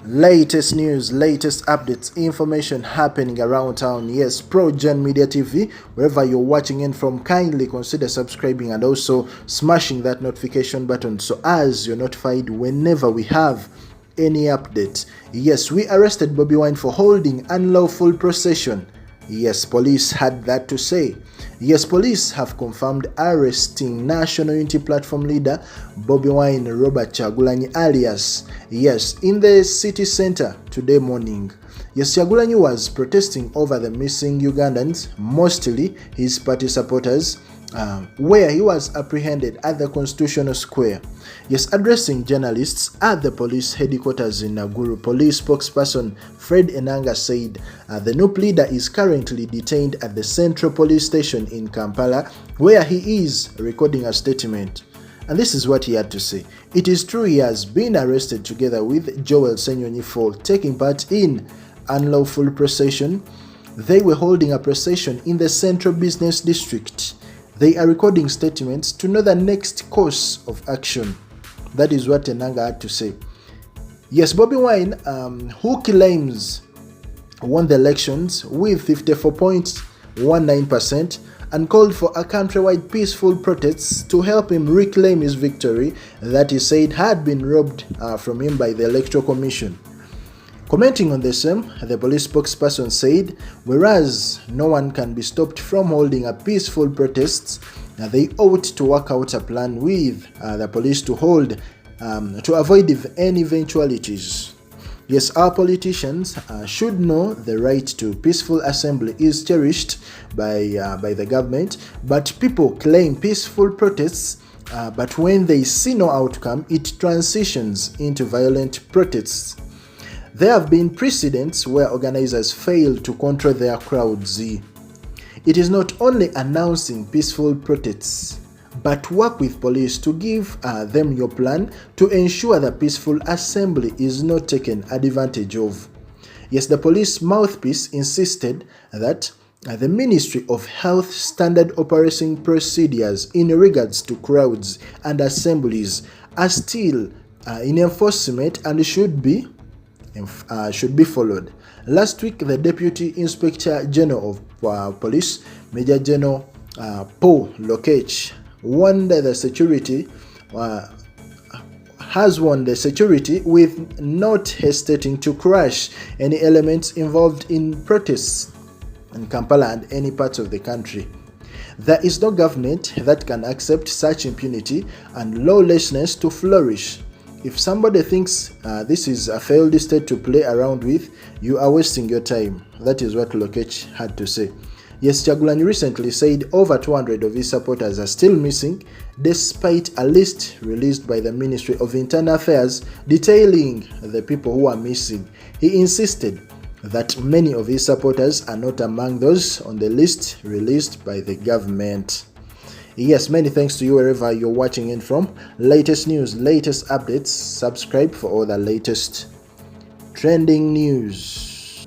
Latest news, latest updates, information happening around town. Yes, Pro-Gen Media TV, wherever you're watching in from, kindly consider subscribing and also smashing that notification button so as you're notified whenever we have any update. Yes, we arrested Bobi Wine for holding unlawful procession. Yes, police had that to say. Yes, police have confirmed arresting National Unity Platform leader Bobi Wine Robert Kyagulanyi alias, yes, in the city center today morning. Yes, Kyagulanyi was protesting over the missing Ugandans, mostly his party supporters, where he was apprehended at the Constitutional Square. Yes, addressing journalists at the police headquarters in Naguru, police spokesperson Enanga said the new leader is currently detained at the Central Police Station in Kampala, where he is recording a statement. And this is what he had to say. It is true he has been arrested together with Joel Ssenyonyi for taking part in unlawful procession. They were holding a procession in the Central Business District. They are recording statements to know the next course of action. That is what Enanga had to say. Yes, Bobi Wine, who claims won the elections with 54.19% and called for a countrywide peaceful protests to help him reclaim his victory that he said had been robbed from him by the Electoral Commission. Commenting on the same, the police spokesperson said, whereas no one can be stopped from holding a peaceful protest, they ought to work out a plan with the police to hold, to avoid any eventualities. Yes, our politicians should know the right to peaceful assembly is cherished by the government, but people claim peaceful protests, but when they see no outcome, it transitions into violent protests. There have been precedents where organizers fail to control their crowds. It is not only announcing peaceful protests, but work with police to give them your plan to ensure the peaceful assembly is not taken advantage of. Yes, the police mouthpiece insisted that the Ministry of Health standard operating procedures in regards to crowds and assemblies are still in enforcement and should be followed. Last week, the Deputy Inspector General of Police, Major General Paul Lokech, has warned the security with not hesitating to crush any elements involved in protests in Kampala and any parts of the country. There is no government that can accept such impunity and lawlessness to flourish. If somebody thinks this is a failed state to play around with, you are wasting your time. That is what Lokech had to say. Yes, Kyagulanyi recently said over 200 of his supporters are still missing, despite a list released by the Ministry of Internal Affairs detailing the people who are missing. He insisted that many of his supporters are not among those on the list released by the government. Yes, many thanks to you wherever you're watching in from. Latest news, latest updates. Subscribe for all the latest trending news.